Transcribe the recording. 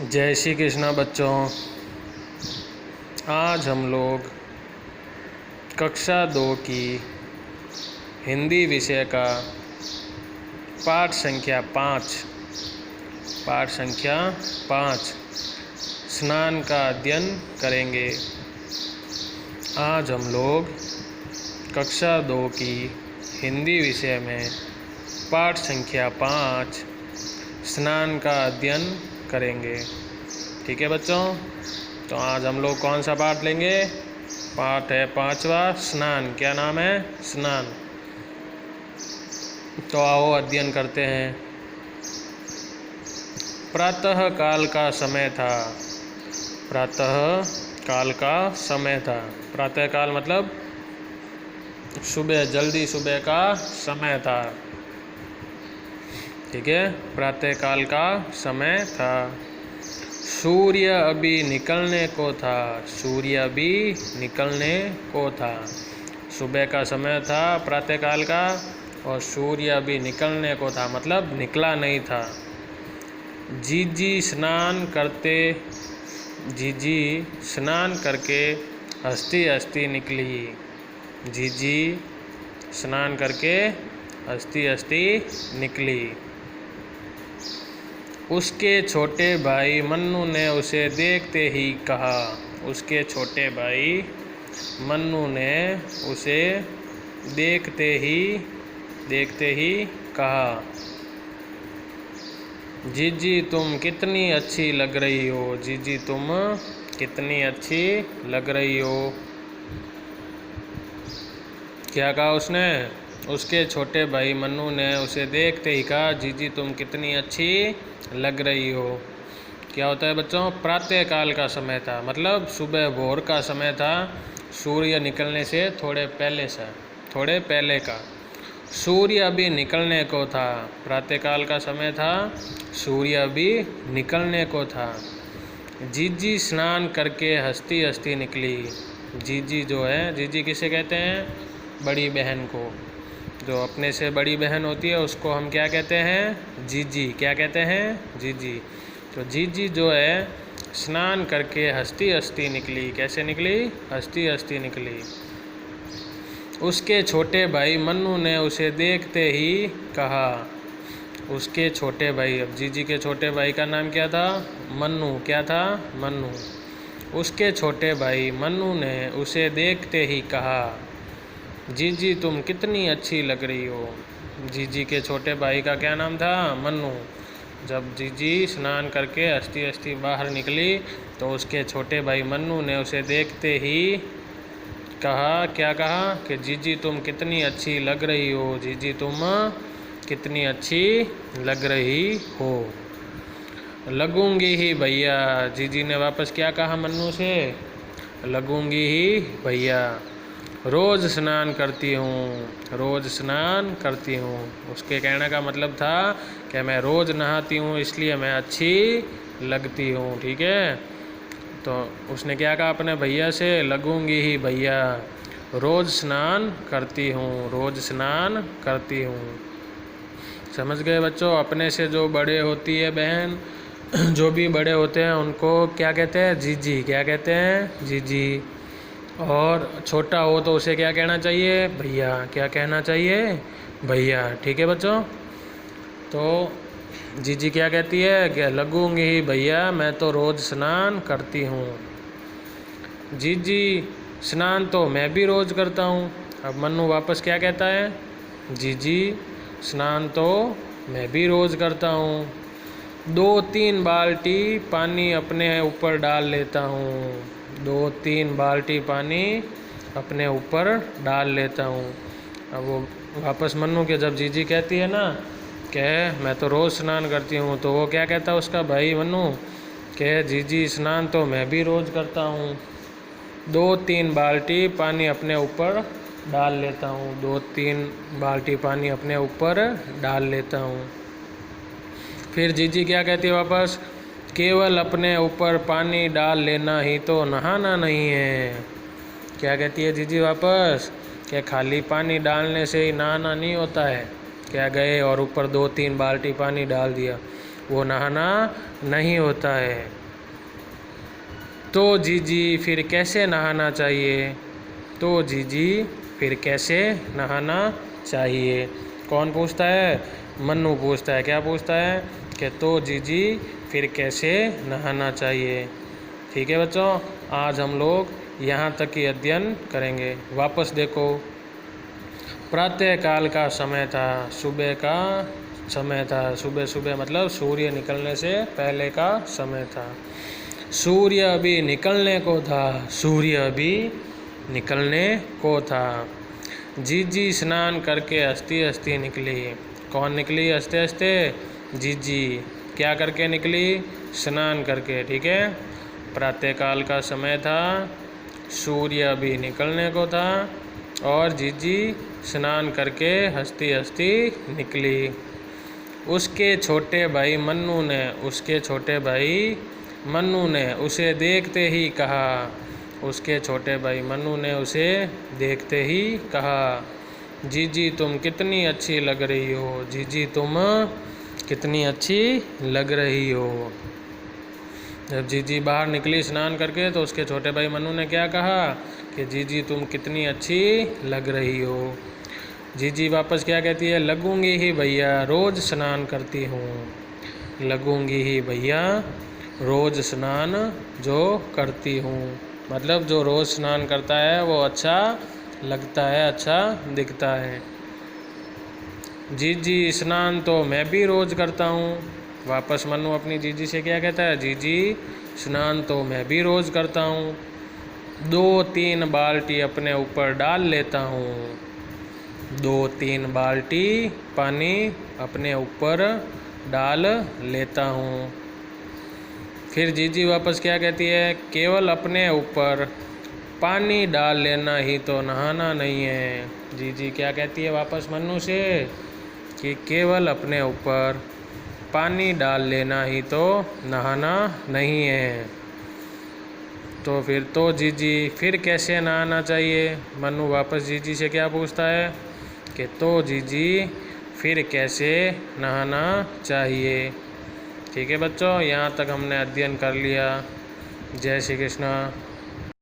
जय श्री कृष्णा बच्चों। आज हम लोग कक्षा 2 की हिंदी विषय का पाठ संख्या 5 स्नान का अध्ययन करेंगे। आज हम लोग कक्षा 2 की हिंदी विषय में पाठ संख्या 5 स्नान का अध्ययन करेंगे। ठीक है बच्चों, तो आज हम लोग कौन सा पाठ लेंगे? पाठ है 5वां, स्नान। क्या नाम है? स्नान। तो आओ अध्ययन करते हैं। प्रातः काल का समय था। प्रातः काल का समय था। प्रातः काल मतलब सुबह, जल्दी सुबह का समय था। ठीक है, प्रातः काल का समय था। सूर्य अभी निकलने को था। सूर्य अभी निकलने को था। सुबह का समय था प्रातः काल का, और सूर्य अभी निकलने को था मतलब निकला नहीं था। जीजी स्नान करके हंसती हंसती निकली। जीजी स्नान करके हंसती हंसती निकली। उसके छोटे भाई मन्नू ने उसे देखते ही कहा। उसके छोटे भाई मन्नू ने उसे देखते ही कहा, जीजी तुम कितनी अच्छी लग रही हो। जीजी तुम कितनी अच्छी लग रही हो। क्या कहा उसने? उसके छोटे भाई मन्नू ने उसे देखते ही कहा, जीजी तुम कितनी अच्छी लग रही हो। क्या होता है बच्चों? प्रातः काल का समय था मतलब सुबह भोर का समय था, सूर्य निकलने से थोड़े पहले का। सूर्य अभी निकलने को था। प्रातः काल का समय था, सूर्य अभी निकलने को था। जीजी स्नान करके हंसती हंसती निकली। जीजी जो है, जीजी किसे कहते हैं? बड़ी बहन को। जो अपने से बड़ी बहन होती है उसको हम क्या कहते हैं? जीजी। क्या कहते हैं? जीजी। तो जीजी जो है स्नान करके हंसती हंसती निकली। कैसे निकली? हंसती हंसती निकली। उसके छोटे भाई मन्नू ने उसे देखते ही कहा। उसके छोटे भाई, अब जीजी के छोटे भाई का नाम क्या था? मन्नू। क्या था? मन्नू। उसके छोटे भाई मन्नू ने उसे देखते ही कहा, जीजी तुम कितनी अच्छी लग रही हो। जीजी के छोटे भाई का क्या नाम था? मन्नू। जब जीजी स्नान करके हंसती हंसती बाहर निकली तो उसके छोटे भाई मन्नू ने उसे देखते ही कहा, क्या कहा? कि जीजी तुम कितनी अच्छी लग रही हो। जीजी तुम कितनी अच्छी लग रही हो। लगूंगी ही भैया। जीजी ने वापस क्या कहा मन्नू से? लगूंगी ही भैया। रोज़ स्नान करती हूँ। रोज़ स्नान करती हूँ। उसके कहने का मतलब था कि मैं रोज़ नहाती हूँ इसलिए मैं अच्छी लगती हूँ। ठीक है, तो उसने क्या कहा अपने भैया से? लगूंगी ही भैया, रोज़ स्नान करती हूँ। रोज़ स्नान करती हूँ। समझ गए बच्चों? अपने से जो बड़े होती है बहन, जो भी बड़े होते हैं उनको क्या कहते हैं? जीजी। क्या कहते हैं? जीजी। और छोटा हो तो उसे क्या कहना चाहिए? भैया। क्या कहना चाहिए? भैया। ठीक है बच्चों, तो जीजी क्या कहती है? क्या लगूंगी ही भैया, मैं तो रोज़ स्नान करती हूँ। जीजी स्नान तो मैं भी रोज़ करता हूँ। अब मन्नू वापस क्या कहता है? जीजी स्नान तो मैं भी रोज़ करता हूँ। 2-3 बाल्टी पानी अपने ऊपर डाल लेता हूँ। 2-3 बाल्टी पानी अपने ऊपर डाल लेता हूँ। अब वो वापस मन्नू के जब जीजी कहती है ना कि मैं तो रोज़ स्नान करती हूँ, तो वो क्या कहता है उसका भाई मन्नू? कि जीजी स्नान तो मैं भी रोज़ करता हूँ। 2-3 बाल्टी पानी अपने ऊपर डाल लेता हूँ। 2-3 बाल्टी पानी अपने ऊपर डाल लेता हूँ। फिर जीजी क्या कहती है वापस? केवल अपने ऊपर पानी डाल लेना ही तो नहाना नहीं है। क्या कहती है जीजी वापस? क्या खाली पानी डालने से ही नहाना नहीं होता है? क्या गए और ऊपर 2-3 बाल्टी पानी डाल दिया वो नहाना नहीं होता है। तो जीजी फिर कैसे नहाना चाहिए? तो जीजी फिर कैसे नहाना चाहिए? कौन पूछता है? मन्नू पूछता है। क्या पूछता है? कि तो जीजी फिर कैसे नहाना चाहिए। ठीक है बच्चों, आज हम लोग यहाँ तक ही अध्ययन करेंगे। वापस देखो, प्रातः काल का समय था, सुबह का समय था। सुबह सुबह मतलब सूर्य निकलने से पहले का समय था। सूर्य अभी निकलने को था, सूर्य अभी निकलने को था। जीजी स्नान करके हंसती हंसती निकली। कौन निकली हंसते हंसते? जीजी। क्या करके निकली? स्नान करके। ठीक है, प्रातःकाल का समय था, सूर्य अभी निकलने को था और जीजी स्नान करके हंसती हंसती निकली। उसके छोटे भाई मन्नू ने उसे देखते ही कहा। उसके छोटे भाई मन्नू ने उसे देखते ही कहा, जीजी तुम कितनी अच्छी लग रही हो। जीजी तुम कितनी अच्छी लग रही हो। जब जीजी बाहर निकली स्नान करके तो उसके छोटे भाई मन्नू ने क्या कहा कि जीजी तुम कितनी अच्छी लग रही हो। जीजी वापस क्या कहती है? लगूंगी ही भैया, रोज़ स्नान करती हूँ। लगूंगी ही भैया, रोज़ स्नान जो करती हूँ। मतलब जो रोज़ स्नान करता है वो अच्छा लगता है, अच्छा दिखता है। जीजी स्नान तो मैं भी रोज़ करता हूँ। वापस मन्नू अपनी जीजी से क्या कहता है? जीजी स्नान तो मैं भी रोज़ करता हूँ, 2-3 बाल्टी अपने ऊपर डाल लेता हूँ। 2-3 बाल्टी पानी अपने ऊपर डाल लेता हूँ। फिर जीजी वापस क्या कहती है? केवल अपने ऊपर पानी डाल लेना ही तो नहाना नहीं है। जीजी क्या कहती है वापस मन्नू से? कि केवल अपने ऊपर पानी डाल लेना ही तो नहाना नहीं है। तो फिर तो जीजी फिर कैसे नहाना चाहिए? मन्नू वापस जीजी से क्या पूछता है? कि तो जीजी फिर कैसे नहाना चाहिए। ठीक है बच्चों, यहाँ तक हमने अध्ययन कर लिया। जय श्री कृष्ण।